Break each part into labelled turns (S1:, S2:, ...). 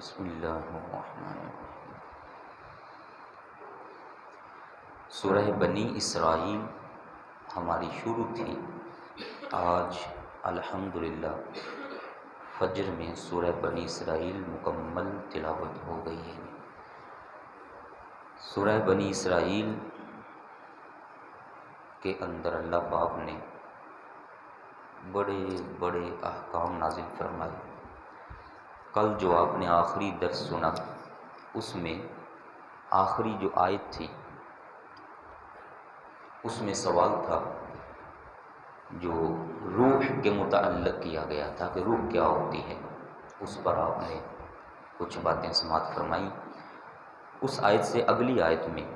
S1: بسم اللہ الرحمن الرحیم۔ سورہ بنی اسرائیل ہماری شروع تھی۔ آج الحمدللہ فجر میں سورہ بنی اسرائیل مکمل تلاوت ہو گئی ہے۔ سورہ بنی اسرائیل کے اندر اللہ پاک نے بڑے بڑے احکام نازل فرمائے۔ کل جو آپ نے آخری درس سنا اس میں آخری جو آیت تھی اس میں سوال تھا جو روح کے متعلق کیا گیا تھا کہ روح کیا ہوتی ہے، اس پر آپ نے کچھ باتیں سماعت فرمائی۔ اس آیت سے اگلی آیت میں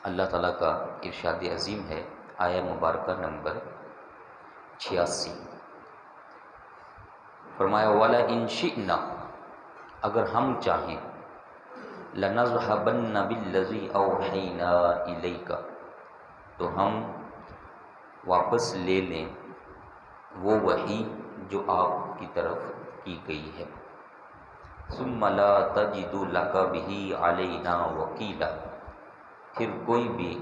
S1: اللہ تعالیٰ کا ارشاد عظیم ہے، آیہ مبارکہ نمبر 86، فرمایا وَلَئِن شِئْنَا، اگر ہم چاہیں، لَنَذْهَبَنَّ بِالَّذِي أَوْحَيْنَا إِلَيْكَ، تو ہم واپس لے لیں وہ وحی جو آپ کی طرف کی گئی ہے۔ ثُمَّ لَا تَجِدُ لَكَ بِهِ عَلَيْنَا وَكِيلًا، پھر کوئی بھی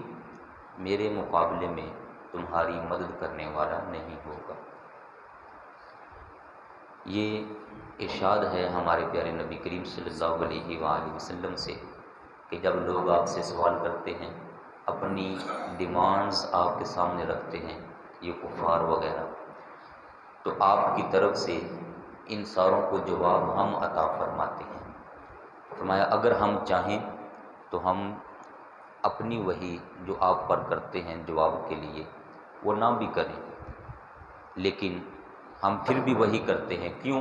S1: میرے مقابلے میں تمہاری مدد کرنے والا نہیں ہوگا۔ یہ ارشاد ہے ہمارے پیارے نبی کریم صلی اللہ علیہ وآلہ وسلم سے کہ جب لوگ آپ سے سوال کرتے ہیں، اپنی ڈیمانڈز آپ کے سامنے رکھتے ہیں، یہ کفار وغیرہ، تو آپ کی طرف سے ان ساروں کو جواب ہم عطا فرماتے ہیں۔ فرمایا اگر ہم چاہیں تو ہم اپنی وحی جو آپ پر کرتے ہیں جواب کے لیے وہ نہ بھی کریں، لیکن ہم پھر بھی وحی کرتے ہیں۔ کیوں؟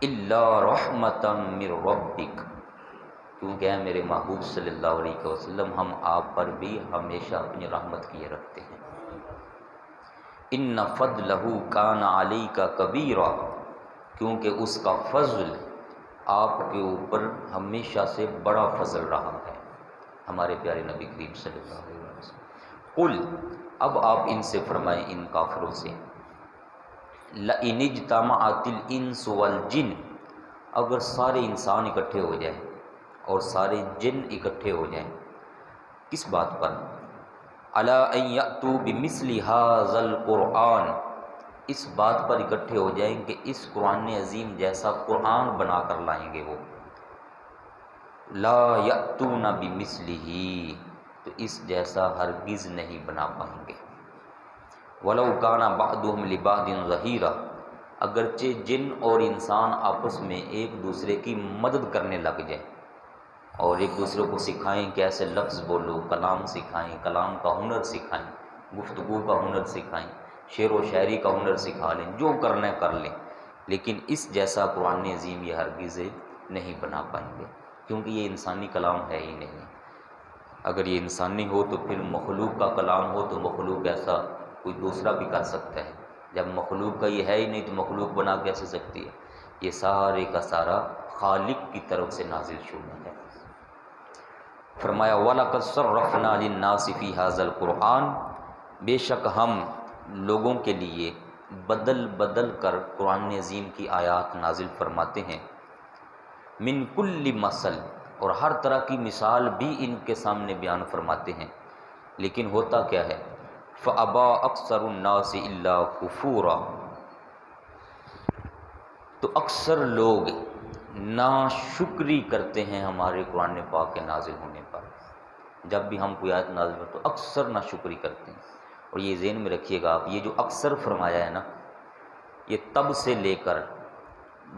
S1: اِلَّا رَحْمَةً مِّن رَبِّكَ، کیونکہ اے میرے محبوب صلی اللہ علیہ وسلم ہم آپ پر بھی ہمیشہ اپنی رحمت کیے رکھتے ہیں۔ اِنَّ فَضْلَهُ كَانَ عَلَيْكَ كَبِيرًا، کیونکہ اس کا فضل آپ کے اوپر ہمیشہ سے بڑا فضل رہا ہے، ہمارے پیارے نبی کریم صلی اللہ علیہ وسلم۔ قل، اب آپ ان سے فرمائیں، ان کافروں سے، لَئِنِ اجْتَمَعَتِ الْإِنسُ وَالْجِنُّ، اگر سارے انسان اکٹھے ہو جائیں اور سارے جن اکٹھے ہو جائیں، کس بات پر؟ عَلَىٰ أَن يَأْتُوا بِمِثْلِ هَٰذَا الْقُرْآنِ، اس بات پر اکٹھے ہو جائیں کہ اس قرآن عظیم جیسا قرآن بنا کر لائیں گے وہ، لَا يَأْتُونَ بِمِثْلِهِ، تو اس جیسا ہرگز نہیں بنا پائیں گے۔ وَلَوْ كَانَ بَعْضُهُمْ لِبَعْضٍ ظَهِيرًا، اگرچہ جن اور انسان آپس میں ایک دوسرے کی مدد کرنے لگ جائیں اور ایک دوسرے کو سکھائیں کہ ایسے لفظ بولو، کلام سکھائیں، کلام کا ہنر سکھائیں، گفتگو کا ہنر سکھائیں، شعر و شاعری کا ہنر سکھا لیں، جو کرنا کر لیں، لیکن اس جیسا قرآن عظیم یہ ہرگز نہیں بنا پائیں گے، کیونکہ یہ انسانی کلام ہے ہی نہیں۔ اگر یہ انسانی ہو تو پھر مخلوق کا کلام ہو تو مخلوق ایسا کوئی دوسرا بھی کر سکتا ہے، جب مخلوق کا یہ ہے ہی نہیں تو مخلوق بنا کیسے سکتی ہے؟ یہ سارے کا سارا خالق کی طرف سے نازل شدہ ہے۔ فرمایا وَلَقَدْ صَرَّفْنَا لِلنَّاسِ فِي هَٰذَا الْقُرْآنِ، بے شک ہم لوگوں کے لیے بدل بدل کر قرآن عظیم کی آیات نازل فرماتے ہیں، من کل مثل، اور ہر طرح کی مثال بھی ان کے سامنے بیان فرماتے ہیں، لیکن ہوتا کیا ہے؟ فَأَبَىٰ أَكْثَرُ النَّاسِ إِلَّا كُفُورًا، تو اکثر لوگ ناشکری کرتے ہیں ہمارے قرآن پاک کے نازل ہونے پر۔ جب بھی ہم کوئی آیت نازل کرتے تو اکثر ناشکری کرتے ہیں، اور یہ ذہن میں رکھیے گا آپ، یہ جو اکثر فرمایا ہے نا، یہ تب سے لے کر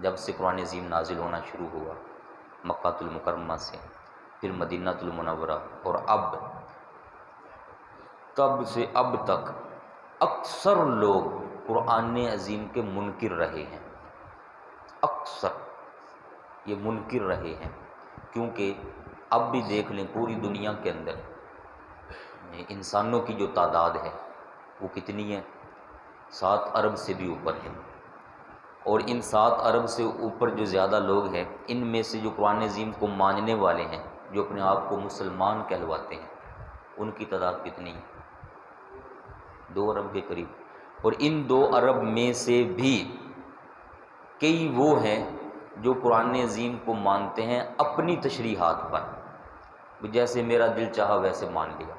S1: جب سے قرآن عظیم نازل ہونا شروع ہوا، مکہ المکرمہ سے، پھر مدینہ المنورہ، اور اب تب سے اب تک اکثر لوگ قرآن عظیم کے منکر رہے ہیں، اکثر یہ منکر رہے ہیں، کیونکہ اب بھی دیکھ لیں پوری دنیا کے اندر انسانوں کی جو تعداد ہے وہ کتنی ہے؟ 7 ارب سے بھی اوپر ہے، اور ان 7 ارب سے اوپر جو زیادہ لوگ ہیں، ان میں سے جو قرآن عظیم کو ماننے والے ہیں، جو اپنے آپ کو مسلمان کہلواتے ہیں، ان کی تعداد کتنی ہے؟ 2 ارب کے قریب، اور ان 2 ارب میں سے بھی کئی وہ ہیں جو قرآن عظیم کو مانتے ہیں اپنی تشریحات پر، جیسے میرا دل چاہا ویسے مان لیا،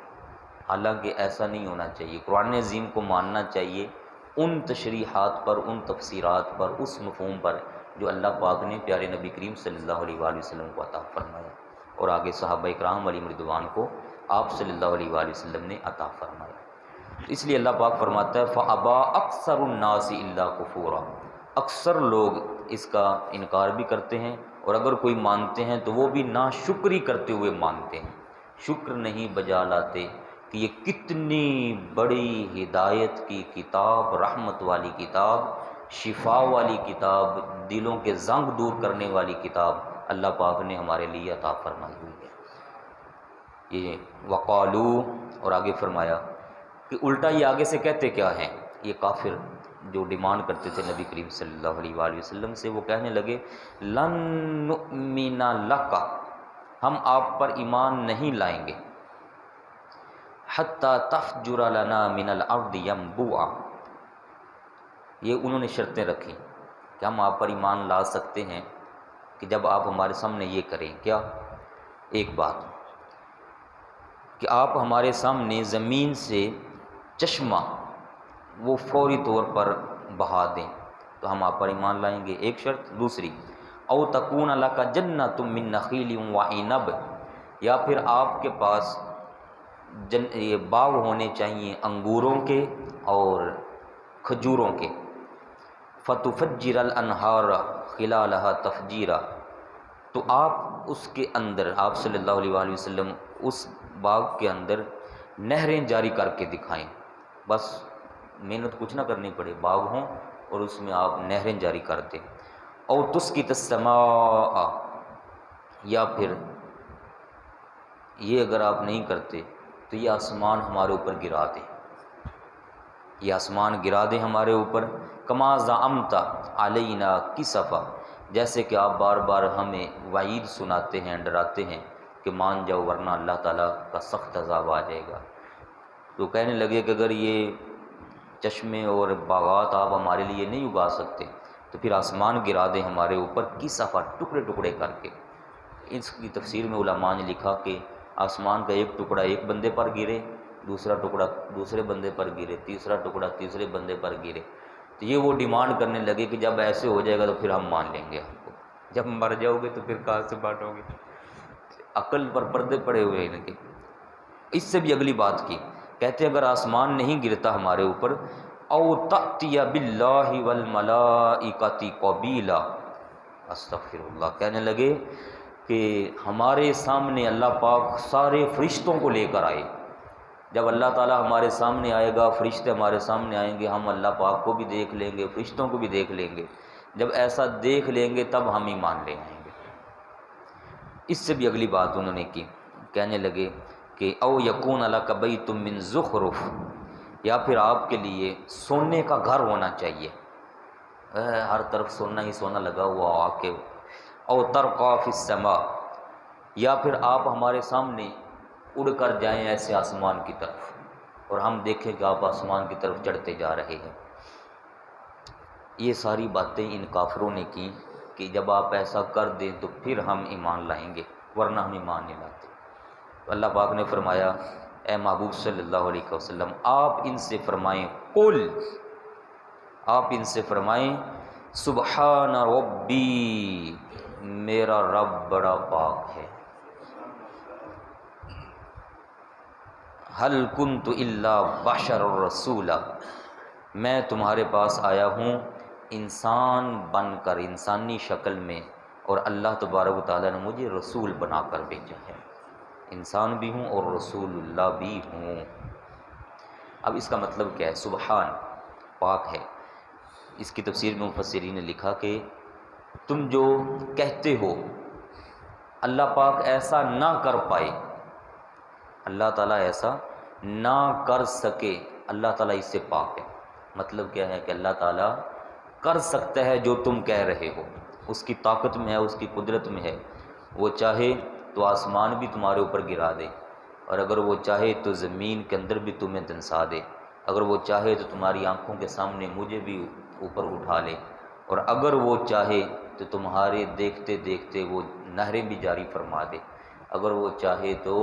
S1: حالانکہ ایسا نہیں ہونا چاہیے۔ قرآن عظیم کو ماننا چاہیے ان تشریحات پر، ان تفسیرات پر، اس مفہوم پر جو اللہ پاک نے پیارے نبی کریم صلی اللہ علیہ وآلہ وسلم کو عطا فرمایا، اور آگے صحابہ اکرام علیہم رضوان کو آپ صلی اللہ علیہ وآلہ وسلم نے عطا فرمایا۔ اس لیے اللہ پاک فرماتا ہے فَأَبَى أَكْثَرُ النَّاسِ إِلَّا كُفُورًا، اکثر لوگ اس کا انکار بھی کرتے ہیں، اور اگر کوئی مانتے ہیں تو وہ بھی ناشکری کرتے ہوئے مانتے ہیں، شکر نہیں بجا لاتے کہ یہ کتنی بڑی ہدایت کی کتاب، رحمت والی کتاب، شفا والی کتاب، دلوں کے زنگ دور کرنے والی کتاب اللہ پاک نے ہمارے لیے عطا فرمائی ہوئی ہے۔ یہ وقالو، اور آگے فرمایا کہ الٹا یہ آگے سے کہتے کیا ہیں، یہ کافر جو ڈیمانڈ کرتے تھے نبی کریم صلی اللہ علیہ وآلہ وسلم سے، وہ کہنے لگے لن نؤمن لک، ہم آپ پر ایمان نہیں لائیں گے، حتی تفجر لنا من الارض ینبوعا، یہ انہوں نے شرطیں رکھی کہ ہم آپ پر ایمان لا سکتے ہیں کہ جب آپ ہمارے سامنے یہ کریں، کیا؟ ایک بات کہ آپ ہمارے سامنے زمین سے چشمہ وہ فوری طور پر بہا دیں تو ہم آپ پر ایمان لائیں گے، ایک شرط۔ دوسری او تکون لک جنۃ من نخیل وعنب، یا پھر آپ کے پاس یہ باغ ہونے چاہیے انگوروں کے اور کھجوروں کے، فتفجر الانہار خلالها تفجیرا، تو آپ اس کے اندر، آپ صلی اللہ علیہ وآلہ وسلم اس باغ کے اندر نہریں جاری کر کے دکھائیں، بس محنت کچھ نہ کرنی پڑے، باغ ہوں اور اس میں آپ نہریں جاری کر دیں۔ او تسقط السماء، یا پھر یہ اگر آپ نہیں کرتے تو یہ آسمان ہمارے اوپر گرا دیں، یہ آسمان گرا دیں ہمارے اوپر، کما زعمت علینا کسفا، جیسے کہ آپ بار بار ہمیں وعید سناتے ہیں، ڈراتے ہیں کہ مان جاؤ ورنہ اللہ تعالیٰ کا سخت عذاب آ جائے گا۔ تو کہنے لگے کہ اگر یہ چشمے اور باغات آپ ہمارے لیے نہیں اگا سکتے تو پھر آسمان گرا دیں ہمارے اوپر کسفا، ٹکڑے ٹکڑے کر کے۔ اس کی تفسیر میں علماء نے لکھا کہ آسمان کا ایک ٹکڑا ایک بندے پر گرے، دوسرا ٹکڑا دوسرے بندے پر گرے، تیسرا ٹکڑا تیسرے بندے پر گرے۔ تو یہ وہ ڈیمانڈ کرنے لگے کہ جب ایسے ہو جائے گا تو پھر ہم مان لیں گے آپ کو، جب مر جاؤ گے تو پھر کہاں سے بانٹو گے؟ عقل پر پردے پڑے ہوئے ان کے۔ اس سے بھی اگلی بات کی، کہتے اگر آسمان نہیں گرتا ہمارے اوپر، او تأتی باللہ والملائکۃ قبیلا، استغفر اللہ، کہنے لگے کہ ہمارے سامنے اللہ پاک سارے فرشتوں کو لے کر آئے، جب اللہ تعالیٰ ہمارے سامنے آئے گا، فرشتے ہمارے سامنے آئیں گے، ہم اللہ پاک کو بھی دیکھ لیں گے، فرشتوں کو بھی دیکھ لیں گے، جب ایسا دیکھ لیں گے تب ہم ایمان لے آئیں گے۔ اس سے بھی اگلی بات انہوں نے کی، کہنے لگے کہ او یکون لک بیت من زخرف، یا پھر آپ کے لیے سونے کا گھر ہونا چاہیے، ہر طرف سونا ہی سونا لگا ہوا آ کے، او ترقی فی السماء، یا پھر آپ ہمارے سامنے اڑ کر جائیں ایسے آسمان کی طرف اور ہم دیکھیں کہ آپ آسمان کی طرف چڑھتے جا رہے ہیں۔ یہ ساری باتیں ان کافروں نے کی کہ جب آپ ایسا کر دیں تو پھر ہم ایمان لائیں گے ورنہ ہم ایمان نہیں لاتے۔ تو اللہ پاک نے فرمایا اے محبوب صلی اللہ علیہ وسلم آپ ان سے فرمائیں، قل، آپ ان سے فرمائیں سبحان ربی، میرا رب بڑا پاک ہے، هل کنت الا بشر الرسول، میں تمہارے پاس آیا ہوں انسان بن کر، انسانی شکل میں، اور اللہ تبارک و تعالیٰ نے مجھے رسول بنا کر بھیجا ہے، انسان بھی ہوں اور رسول اللہ بھی ہوں۔ اب اس کا مطلب کیا ہے؟ سبحان، پاک ہے۔ اس کی تفسیر میں مفسرین نے لکھا کہ تم جو کہتے ہو اللہ پاک ایسا نہ کر پائے، اللہ تعالیٰ ایسا نہ کر سکے، اللہ تعالیٰ اس سے پاک ہے۔ مطلب کیا ہے کہ اللہ تعالیٰ کر سکتا ہے جو تم کہہ رہے ہو، اس کی طاقت میں ہے، اس کی قدرت میں ہے، وہ چاہے تو آسمان بھی تمہارے اوپر گرا دے، اور اگر وہ چاہے تو زمین کے اندر بھی تمہیں دنسا دے، اگر وہ چاہے تو تمہاری آنکھوں کے سامنے مجھے بھی اوپر اٹھا لے، اور اگر وہ چاہے تو تمہارے دیکھتے دیکھتے وہ نہریں بھی جاری فرما دے، اگر وہ چاہے تو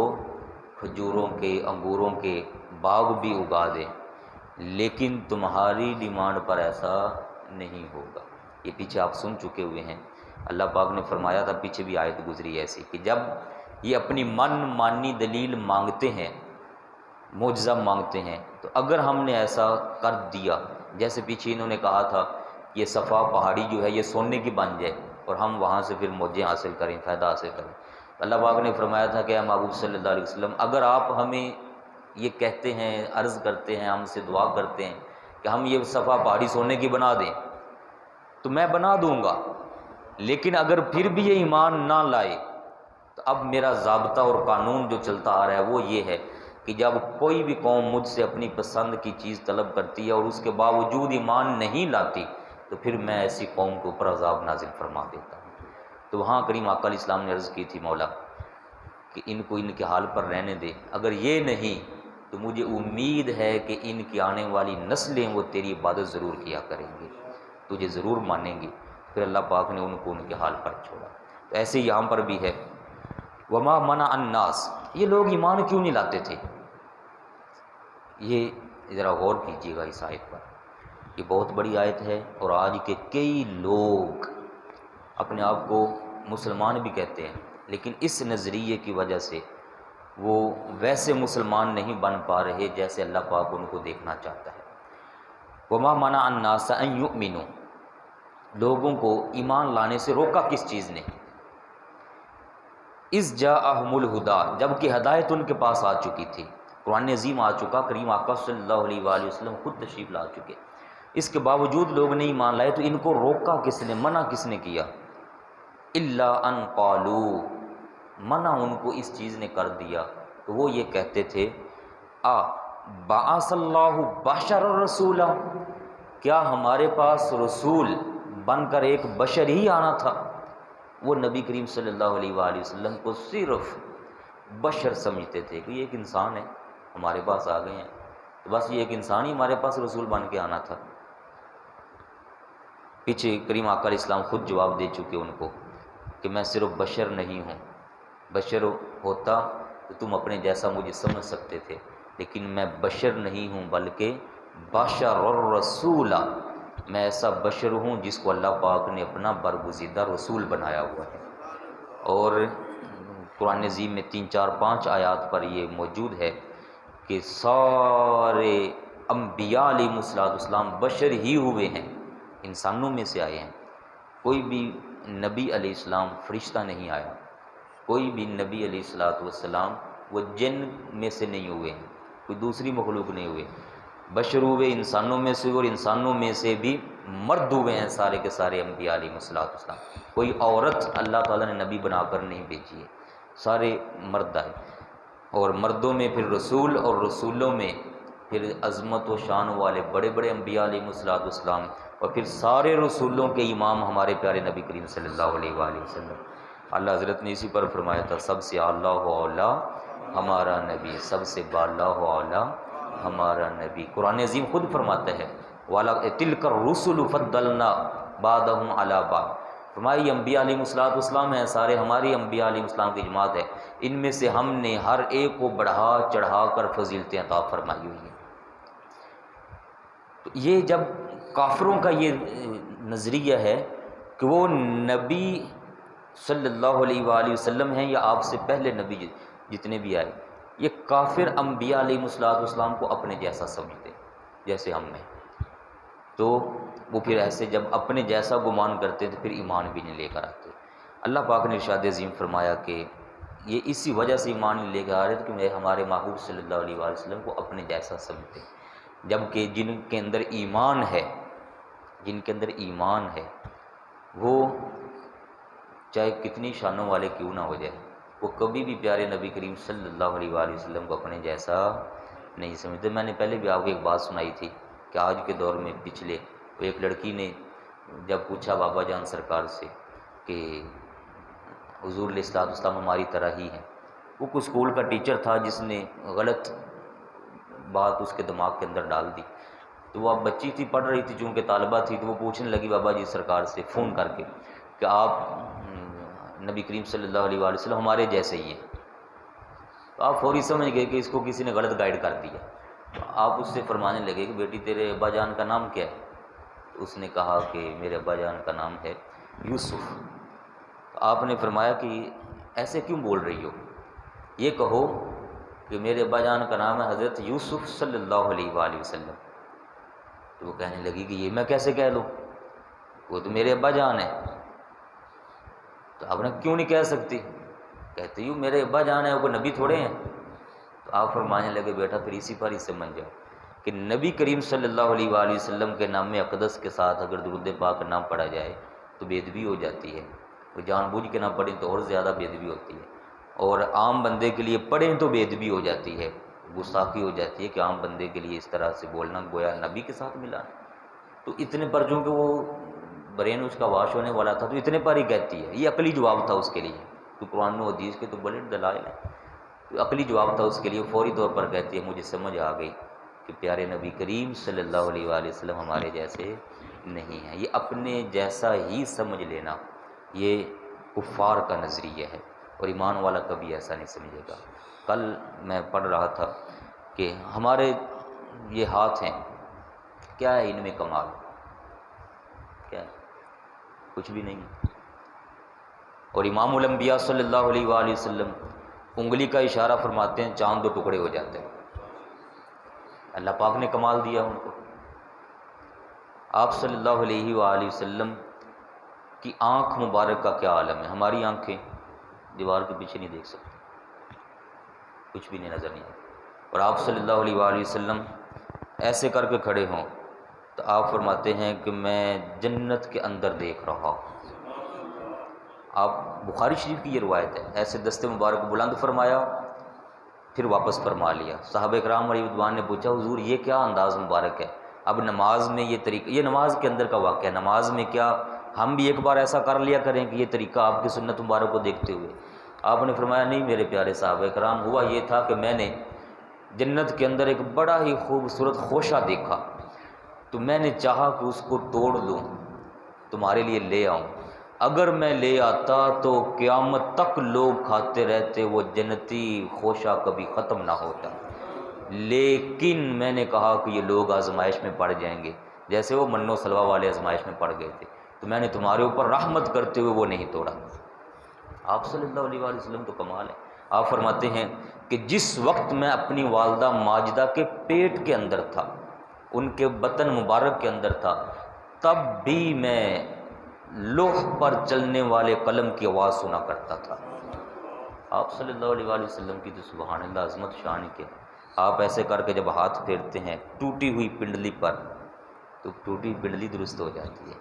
S1: کھجوروں کے انگوروں کے باغ بھی اگا دے، لیکن تمہاری ڈیمانڈ پر ایسا نہیں ہوگا۔ یہ پیچھے آپ سن چکے ہوئے ہیں، اللہ پاک نے فرمایا تھا، پیچھے بھی آیت گزری ایسی کہ جب یہ اپنی من مانی دلیل مانگتے ہیں، معجزہ مانگتے ہیں، تو اگر ہم نے ایسا کر دیا، جیسے پیچھے انہوں نے کہا تھا یہ صفا پہاڑی جو ہے یہ سونے کی بن جائے اور ہم وہاں سے پھر موجیں حاصل کریں، فائدہ حاصل کریں، اللہ پاک نے فرمایا تھا کہ اے محبوب صلی اللہ علیہ وسلم، اگر آپ ہمیں یہ کہتے ہیں، عرض کرتے ہیں، ہم سے دعا کرتے ہیں کہ ہم یہ صفا پہاڑی سونے کی بنا دیں تو میں بنا دوں گا، لیکن اگر پھر بھی یہ ایمان نہ لائے تو اب میرا ضابطہ اور قانون جو چلتا آ رہا ہے وہ یہ ہے کہ جب کوئی بھی قوم مجھ سے اپنی پسند کی چیز طلب کرتی ہے اور اس کے باوجود ایمان نہیں لاتی تو پھر میں ایسی قوم کے اوپر عذاب نازل فرما دیتا ہوں۔ تو وہاں کریم آقا علیہ السلام نے عرض کی تھی مولا کہ ان کو ان کے حال پر رہنے دے، اگر یہ نہیں تو مجھے امید ہے کہ ان کی آنے والی نسلیں وہ تیری عبادت ضرور کیا کریں گے، تجھے ضرور مانیں گے۔ پھر اللہ پاک نے ان کو ان کے حال پر چھوڑا۔ تو ایسے یہاں پر بھی ہے، وما منع الناس، یہ لوگ ایمان کیوں نہیں لاتے تھے؟ یہ ذرا غور کیجیے گا اس آیت پر، یہ بہت بڑی آیت ہے، اور آج کے کئی لوگ اپنے آپ کو مسلمان بھی کہتے ہیں، لیکن اس نظریے کی وجہ سے وہ ویسے مسلمان نہیں بن پا رہے جیسے اللہ پاک ان کو دیکھنا چاہتا ہے۔ وما منع الناس ان یؤمنوا، لوگوں کو ایمان لانے سے روکا کس چیز نے؟ اذ جاءہم الہدیٰ، جب کہ ہدایت ان کے پاس آ چکی تھی، قرآن عظیم آ چکا، کریم آقا صلی اللہ علیہ وآلہ وسلم خود تشریف لا چکے، اس کے باوجود لوگ نہیں ایمان لائے، تو ان کو روکا کس نے، منع کس نے کیا؟ الا ان قالوا، منع ان کو اس چیز نے کر دیا تو وہ یہ کہتے تھے بعث اللہ بشر رسولا، کیا ہمارے پاس رسول بن کر ایک بشر ہی آنا تھا؟ وہ نبی کریم صلی اللہ علیہ وآلہ وسلم کو صرف بشر سمجھتے تھے کہ یہ ایک انسان ہے، ہمارے پاس آ گئے ہیں، تو بس یہ ایک انسان ہی ہمارے پاس رسول بن کے آنا تھا۔ پیچھے کریم آقا علیہ السلام خود جواب دے چکے ان کو کہ میں صرف بشر نہیں ہوں، بشر ہوتا تو تم اپنے جیسا مجھے سمجھ سکتے تھے، لیکن میں بشر نہیں ہوں بلکہ بشر الرسول، میں ایسا بشر ہوں جس کو اللہ پاک نے اپنا برگزیدہ رسول بنایا ہوا ہے۔ اور قرآن عظیم میں 3 4 5 آیات پر یہ موجود ہے کہ سارے انبیاء علیہ السلام بشر ہی ہوئے ہیں، انسانوں میں سے آئے ہیں، کوئی بھی نبی علیہ السلام فرشتہ نہیں آیا، کوئی بھی نبی علیہ السلام وہ جن میں سے نہیں ہوئے ہیں، کوئی دوسری مخلوق نہیں ہوئے، بشر ہوئے انسانوں میں سے، اور انسانوں میں سے بھی مرد ہوئے ہیں سارے کے سارے انبیاء علیہ السلام، کوئی عورت اللہ تعالیٰ نے نبی بنا کر نہیں بھیجی ہے، سارے مرد آئے، اور مردوں میں پھر رسول، اور رسولوں میں پھر عظمت و شان والے بڑے بڑے انبیاء علیہ السلام، اور پھر سارے رسولوں کے امام ہمارے پیارے نبی کریم صلی اللہ علیہ وآلہ وسلم۔ اللہ حضرت نے اسی پر فرمایا تھا، سب سے اعلیٰ و اولیٰ ہمارا نبی، سب سے بالا و اولیٰ ہمارا نبی۔ قرآن عظیم خود فرماتا ہے تِلْكَ الرُّسُلُ فَضَّلْنَا بَعْضَهُمْ عَلَىٰ بَعْضٍ، فرمایا انبیاء علیہ السلام ہیں، سارے ہمارے انبیاء علیہ السلام کی جماعت ہے، ان میں سے ہم نے ہر ایک کو بڑھا چڑھا کر فضیلتیں عطا فرمائی ہوئی ہیں۔ تو یہ جب کافروں کا یہ نظریہ ہے کہ وہ نبی صلی اللہ علیہ وآلہ وسلم ہیں یا آپ سے پہلے نبی جتنے بھی آئے، یہ کافر انبیاء علیہ السلام کو اپنے جیسا سمجھتے جیسے ہم ہیں، تو وہ پھر ایسے جب اپنے جیسا گمان کرتے تو پھر ایمان بھی نہیں لے کر آتے۔ اللہ پاک نے ارشاد عظیم فرمایا کہ یہ اسی وجہ سے ایمان نہیں لے کر آ رہے تھے کہ ہمارے محبوب صلی اللہ علیہ وآلہ وسلم کو اپنے جیسا سمجھتے، جبکہ جن کے اندر ایمان ہے، جن کے اندر ایمان ہے، وہ چاہے کتنی شانوں والے کیوں نہ ہو جائے، وہ کبھی بھی پیارے نبی کریم صلی اللہ علیہ وآلہ وسلم کو اپنے جیسا نہیں سمجھتے۔ میں نے پہلے بھی آپ کو ایک بات سنائی تھی کہ آج کے دور میں پچھلے ایک لڑکی نے جب پوچھا بابا جان سرکار سے کہ حضور علیہ السلام ہماری طرح ہی ہیں، وہ کوئی اسکول کا ٹیچر تھا جس نے غلط بات اس کے دماغ کے اندر ڈال دی، تو وہ اب بچی تھی، پڑھ رہی تھی، چونکہ طالبہ تھی، تو وہ پوچھنے لگی بابا جی سرکار سے فون کر کے کہ آپ نبی کریم صلی اللہ علیہ وآلہ وسلم ہمارے جیسے ہی ہیں، تو آپ فوری سمجھ گئے کہ اس کو کسی نے غلط گائیڈ کر دیا. تو آپ اس سے فرمانے لگے کہ بیٹی تیرے ابا جان کا نام کیا ہے؟ تو اس نے کہا کہ میرے ابا جان کا نام ہے یوسف. تو آپ نے فرمایا کہ ایسے کیوں بول رہی ہو، یہ کہو کہ میرے ابا جان کا نام ہے حضرت یوسف صلی اللہ علیہ وآلہ وسلم. تو وہ کہنے لگی کہ یہ میں کیسے کہہ لوں، وہ تو میرے ابا جان ہیں. تو آپ نے کیوں نہیں کہہ سکتی؟ کہتی ہوں میرے ابا جان ہیں، وہ نبی تھوڑے ہیں. تو آپ فرمانے لگے بیٹا پھر اسی پر ہی سمجھ جاؤ کہ نبی کریم صلی اللہ علیہ وآلہ وسلم کے نام اقدس کے ساتھ اگر درود پاک نہ پڑھا جائے تو بے ادبی ہو جاتی ہے. وہ جان بوجھ کے نہ پڑھیں تو اور زیادہ بے ادبی ہوتی ہے، اور عام بندے کے لیے پڑھیں تو بے ادبی ہو جاتی ہے، گستاخی ہو جاتی ہے کہ عام بندے کے لیے اس طرح سے بولنا گویا نبی کے ساتھ ملا. تو اتنے پر چونکہ وہ برین اس کا واش ہونے والا تھا تو اتنے پر ہی کہتی ہے. یہ عقلی جواب تھا اس کے لیے، تو قرآن و حدیث کے تو بڑے دلائل ہیں. تو عقلی جواب تھا اس کے لیے، فوری طور پر کہتی ہے مجھے سمجھ آ گئی کہ پیارے نبی کریم صلی اللہ علیہ وآلہ وسلم ہمارے جیسے نہیں ہیں. یہ اپنے جیسا ہی سمجھ لینا یہ کفار کا نظریہ ہے، اور ایمان والا کبھی ایسا نہیں سمجھے گا. کل میں پڑھ رہا تھا کہ ہمارے یہ ہاتھ ہیں، کیا ہے ان میں کمال؟ کیا ہے؟ کچھ بھی نہیں. اور امام الانبیاء صلی اللہ علیہ وآلہ وسلم انگلی کا اشارہ فرماتے ہیں چاند دو ٹکڑے ہو جاتے ہیں. اللہ پاک نے کمال دیا ان کو. آپ صلی اللہ علیہ وآلہ وسلم کی آنکھ مبارک کا کیا عالم ہے. ہماری آنکھیں دیوار کے پیچھے نہیں دیکھ سکتی، کچھ بھی نہیں نظر نہیں آتا. اور آپ صلی اللہ علیہ وآلہ وسلم ایسے کر کے کھڑے ہوں تو آپ فرماتے ہیں کہ میں جنت کے اندر دیکھ رہا ہوں. آپ بخاری شریف کی یہ روایت ہے، ایسے دستے مبارک کو بلند فرمایا پھر واپس فرما لیا. صحابہ کرام علیہ رضوان نے پوچھا حضور یہ کیا انداز مبارک ہے؟ اب نماز میں یہ طریقہ، یہ نماز کے اندر کا واقعہ ہے، نماز میں کیا ہم بھی ایک بار ایسا کر لیا کریں کہ یہ طریقہ آپ کی سنت مبارک کو دیکھتے ہوئے؟ آپ نے فرمایا نہیں میرے پیارے صحابہ کرام، ہوا یہ تھا کہ میں نے جنت کے اندر ایک بڑا ہی خوبصورت خوشہ دیکھا، تو میں نے چاہا کہ اس کو توڑ لوں تمہارے لیے لے آؤں. اگر میں لے آتا تو قیامت تک لوگ کھاتے رہتے، وہ جنتی خوشہ کبھی ختم نہ ہوتا. لیکن میں نے کہا کہ یہ لوگ آزمائش میں پڑ جائیں گے، جیسے وہ من و سلوہ والے آزمائش میں پڑ گئے تھے، تو میں نے تمہارے اوپر رحمت کرتے ہوئے وہ نہیں توڑا. آپ صلی اللہ علیہ وآلہ وسلم تو کمال ہے. آپ فرماتے ہیں کہ جس وقت میں اپنی والدہ ماجدہ کے پیٹ کے اندر تھا، ان کے بطن مبارک کے اندر تھا، تب بھی میں لوح پر چلنے والے قلم کی آواز سنا کرتا تھا. آپ صلی اللہ علیہ وآلہ وسلم کی تو سبحان اللہ عظمت شان کے. آپ ایسے کر کے جب ہاتھ پھیرتے ہیں ٹوٹی ہوئی پنڈلی پر تو ٹوٹی پنڈلی درست ہو جاتی ہے.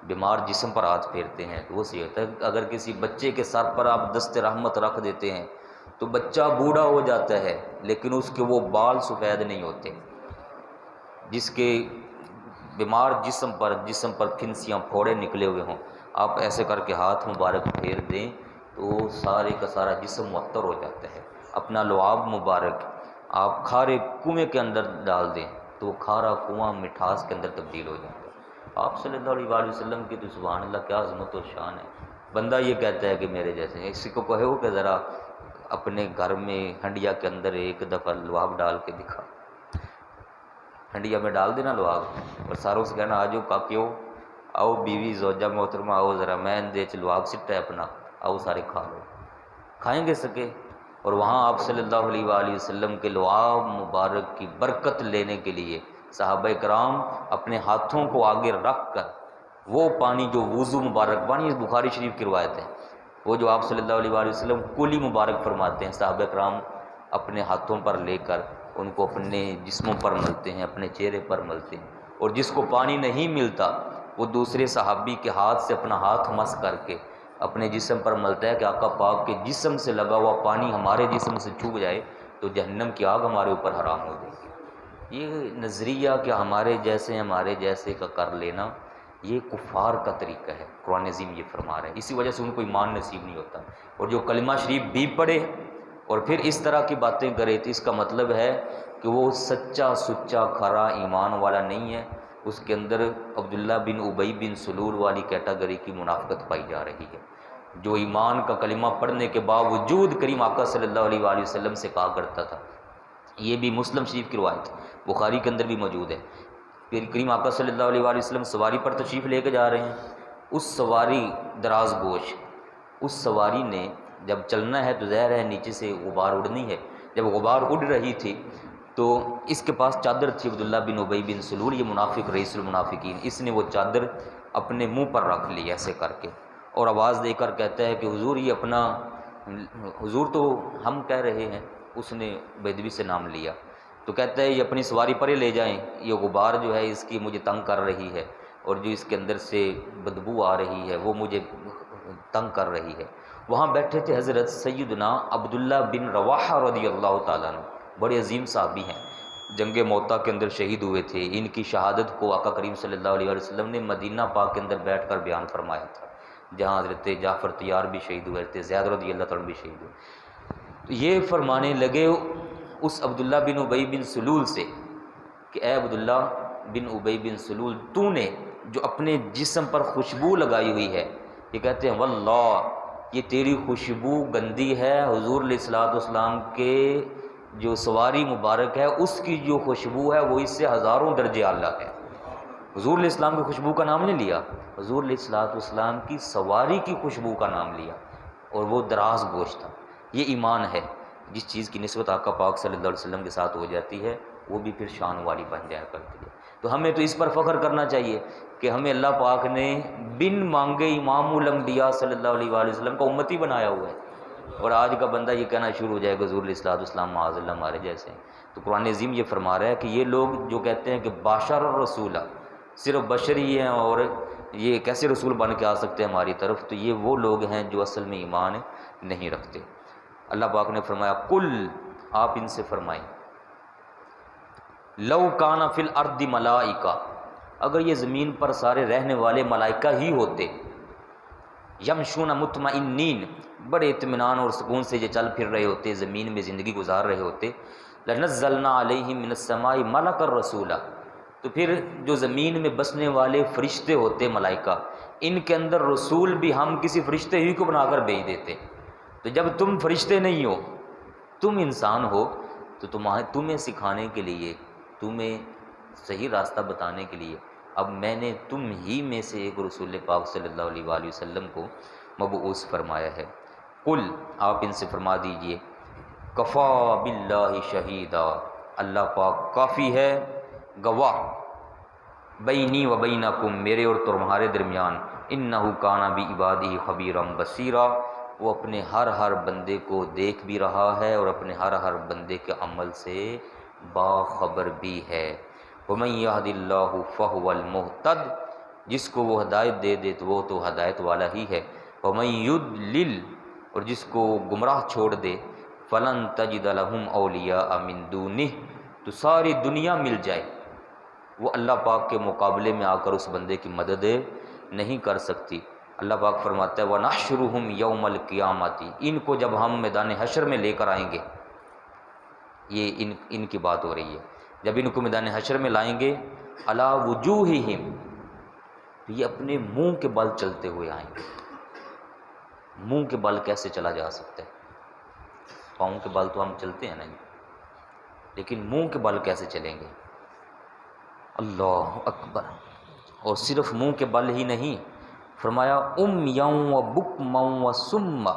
S1: بیمار جسم پر ہاتھ پھیرتے ہیں تو وہ صحیح ہوتا ہے. اگر کسی بچے کے سر پر آپ دست رحمت رکھ دیتے ہیں تو بچہ بوڑھا ہو جاتا ہے لیکن اس کے وہ بال سفید نہیں ہوتے. جس کے بیمار جسم پر پھنسیاں پھوڑے نکلے ہوئے ہوں، آپ ایسے کر کے ہاتھ مبارک پھیر دیں تو سارے کا سارا جسم معطر ہو جاتا ہے. اپنا لعاب مبارک آپ کھارے کنویں کے اندر ڈال دیں تو وہ کھارا کنواں مٹھاس کے اندر تبدیل ہو جاتا ہے. آپ صلی اللہ علیہ وآلہ وسلم کی تو سبحان اللہ کیا عظمت و شان ہے. بندہ یہ کہتا ہے کہ میرے جیسے ہیں. اسی کو کہو کہ ذرا اپنے گھر میں ہنڈیا کے اندر ایک دفعہ لعاب ڈال کے دکھا، ہنڈیا میں ڈال دینا لعاب اور ساروں سے کہنا آجو کاکیو آؤ بیوی زوجہ محترمہ آؤ ذرا میں دیچ لعاب سٹا ہے اپنا، آؤ سارے کھا لو. کھائیں گے سکے. اور وہاں آپ صلی اللہ علیہ وآلہ وسلم کے لعاب مبارک کی برکت لینے کے لیے صحابہ کرام اپنے ہاتھوں کو آگے رکھ کر وہ پانی جو وضو مبارک پانی، بخاری شریف کی روایت ہے، وہ جو آپ صلی اللہ علیہ وآلہ وسلم کلی مبارک فرماتے ہیں، صحابہ کرام اپنے ہاتھوں پر لے کر ان کو اپنے جسموں پر ملتے ہیں، اپنے چہرے پر ملتے ہیں. اور جس کو پانی نہیں ملتا وہ دوسرے صحابی کے ہاتھ سے اپنا ہاتھ مس کر کے اپنے جسم پر ملتا ہے کہ آقا پاک کے جسم سے لگا ہوا پانی ہمارے جسم سے چھو جائے تو جہنم کی آگ ہمارے اوپر حرام ہو جائے گی. یہ نظریہ کہ ہمارے جیسے کا کر لینا یہ کفار کا طریقہ ہے. قرآن عظیم یہ فرما رہے ہیں، اسی وجہ سے ان کو ایمان نصیب نہیں ہوتا. اور جو کلمہ شریف بھی پڑھے اور پھر اس طرح کی باتیں کرے تو اس کا مطلب ہے کہ وہ سچا سچا کھرا ایمان والا نہیں ہے. اس کے اندر عبداللہ بن ابی بن سلول والی کیٹاگری کی منافقت پائی جا رہی ہے، جو ایمان کا کلمہ پڑھنے کے باوجود کریم آقا صلی اللہ علیہ وآلہ وسلم سے کہا کرتا تھا، یہ بھی مسلم شریف کی روایت بخاری کے اندر بھی موجود ہے، پھر کریم آقا صلی اللہ علیہ وآلہ وسلم سواری پر تشریف لے کے جا رہے ہیں، اس سواری دراز گوش، اس سواری نے جب چلنا ہے تو ظاہر ہے نیچے سے غبار اڑنی ہے، جب غبار اڑ رہی تھی تو اس کے پاس چادر تھی، عبداللہ بن ابی بن سلول یہ منافق رئیس المنافقین، اس نے وہ چادر اپنے منہ پر رکھ لی ایسے کر کے، اور آواز دے کر کہتا ہے کہ حضور یہ اپنا، حضور تو ہم کہہ رہے ہیں، اس نے بیدوی سے نام لیا، تو کہتا ہے یہ اپنی سواری پر ہی لے جائیں، یہ غبار جو ہے اس کی مجھے تنگ کر رہی ہے، اور جو اس کے اندر سے بدبو آ رہی ہے وہ مجھے تنگ کر رہی ہے۔ وہاں بیٹھے تھے حضرت سیدنا عبداللہ بن رواحہ رضی اللہ تعالیٰ عنہ، بڑے عظیم صحابی ہیں، جنگ موطا کے اندر شہید ہوئے تھے، ان کی شہادت کو آقا کریم صلی اللہ علیہ وسلم نے مدینہ پاک کے اندر بیٹھ کر بیان فرمایا تھا، جہاں حضرت جعفر طیار بھی شہید ہوئے تھے، زید رضی اللہ تعالیٰ بھی شہید ہوئے، تو یہ فرمانے لگے اس عبداللہ بن ابی بن سلول سے کہ اے عبداللہ بن ابی بن سلول، تو نے جو اپنے جسم پر خوشبو لگائی ہوئی ہے، یہ کہتے ہیں واللہ یہ تیری خوشبو گندی ہے، حضور علیہ الصلوۃ والسلام کے جو سواری مبارک ہے اس کی جو خوشبو ہے وہ اس سے ہزاروں درجے اعلیٰ ہے۔ حضور علیہ السلام کی خوشبو کا نام نہیں لیا، حضور علیہ الصلوۃ والسلام کی سواری کی خوشبو کا نام لیا، اور وہ دراز گوش تھا۔ یہ ایمان ہے، جس چیز کی نسبت آقا پاک صلی اللہ علیہ وسلم کے ساتھ ہو جاتی ہے وہ بھی پھر شان والی بن جایا کرتی ہے۔ تو ہمیں تو اس پر فخر کرنا چاہیے کہ ہمیں اللہ پاک نے بن مانگے امام الانبیاء صلی اللہ علیہ وآلہ وسلم کا امتی بنایا ہوا ہے، اور آج کا بندہ یہ کہنا شروع ہو جائے کہ حضور علیہ الصلوۃ والسلام معاذ اللہ ہمارے جیسے ہیں۔ تو قرآن عظیم یہ فرما رہا ہے کہ یہ لوگ جو کہتے ہیں کہ بشر الرسول، صرف بشر ہی ہیں اور یہ کیسے رسول بن کے آ سکتے ہیں ہماری طرف، تو یہ وہ لوگ ہیں جو اصل میں ایمان نہیں رکھتے۔ اللہ پاک نے فرمایا قل، آپ ان سے فرمائیں، لو کان فی الارض ملائکہ، اگر یہ زمین پر سارے رہنے والے ملائکہ ہی ہوتے، یمشون مطمئنین، بڑے اطمینان اور سکون سے یہ چل پھر رہے ہوتے، زمین میں زندگی گزار رہے ہوتے، لنزلنا علیہم من السماء ملکا رسولا، تو پھر جو زمین میں بسنے والے فرشتے ہوتے ملائکہ، ان کے اندر رسول بھی ہم کسی فرشتے ہی کو بنا کر بھیج دیتے۔ تو جب تم فرشتے نہیں ہو، تم انسان ہو، تو تمہیں سکھانے کے لیے، تمہیں صحیح راستہ بتانے کے لیے اب میں نے تم ہی میں سے ایک رسول پاک صلی اللہ علیہ وآلہ وسلم کو مبعوث فرمایا ہے۔ قل، آپ ان سے فرما دیجئے، کفا باللہ شہیدا، اللہ پاک کافی ہے گواہ، بینی و بینکم، میرے اور تمہارے درمیان، انہ کان بعبادہ خبیرا بصیرا، وہ اپنے ہر بندے کو دیکھ بھی رہا ہے اور اپنے ہر بندے کے عمل سے باخبر بھی ہے۔ ومن یہد اللہ فہو المہتد، جس کو وہ ہدایت دے دے تو وہ تو ہدایت والا ہی ہے۔ ومن یضلل، اور جس کو گمراہ چھوڑ دے، فلن تجد لہم اولیاء من دونہ، تو ساری دنیا مل جائے وہ اللہ پاک کے مقابلے میں آ کر اس بندے کی مدد نہیں کر سکتی۔ اللہ پاک فرماتا ہے وَنَحْشُرُهُمْ يَوْمَ الْقِيَامَةِ، ان کو جب ہم میدان حشر میں لے کر آئیں گے، یہ ان کی بات ہو رہی ہے، جب ان کو میدان حشر میں لائیں گے، عَلَى وُجُوهِهِمْ، تو یہ اپنے منہ کے بل چلتے ہوئے آئیں گے۔ منہ کے بل کیسے چلا جا سکتا ہے؟ پاؤں کے بل تو ہم چلتے ہیں نہیں، لیکن منہ کے بل کیسے چلیں گے؟ اللہ اکبر! اور صرف منہ کے بل ہی نہیں، فرمایا امیوں و بکما و سما،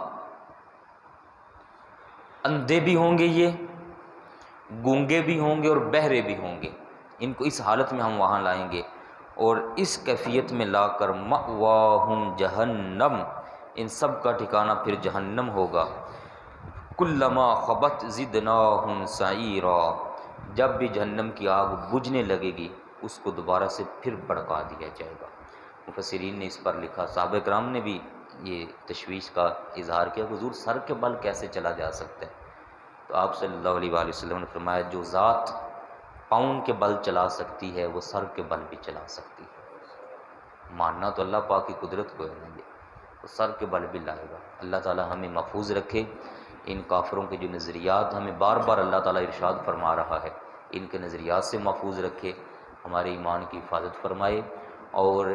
S1: اندھے بھی ہوں گے، یہ گونگے بھی ہوں گے اور بہرے بھی ہوں گے، ان کو اس حالت میں ہم وہاں لائیں گے، اور اس کیفیت میں لا کر مأواہم جہنم، ان سب کا ٹھکانہ پھر جہنم ہوگا۔ کلما خبت زدناہم سعیرا، جب بھی جہنم کی آگ بجھنے لگے گی اس کو دوبارہ سے پھر بھڑکا دیا جائے گا۔ مفسرین نے اس پر لکھا، صحابہ کرام نے بھی یہ تشویش کا اظہار کیا کہ حضور سر کے بل کیسے چلا جا سکتا ہے؟ تو آپ صلی اللہ علیہ وآلہ وسلم نے فرمایا جو ذات پاؤں کے بل چلا سکتی ہے وہ سر کے بل بھی چلا سکتی ہے۔ ماننا تو اللہ پاک کی قدرت کو ہے نا، وہ سر کے بل بھی لائے گا۔ اللہ تعالی ہمیں محفوظ رکھے ان کافروں کے جو نظریات ہمیں بار بار اللہ تعالی ارشاد فرما رہا ہے، ان کے نظریات سے محفوظ رکھے، ہمارے ایمان کی حفاظت فرمائے، اور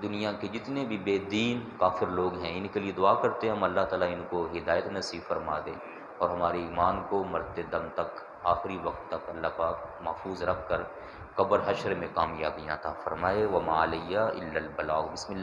S1: دنیا کے جتنے بھی بے دین کافر لوگ ہیں ان کے لیے دعا کرتے ہیں ہم، اللہ تعالیٰ ان کو ہدایت نصیب فرما دے، اور ہمارے ایمان کو مرتے دم تک، آخری وقت تک اللہ پاک محفوظ رکھ کر قبر حشر میں کامیابیاں عطا فرمائے۔ وما علیہ الا البلاغ۔ بسم اللہ۔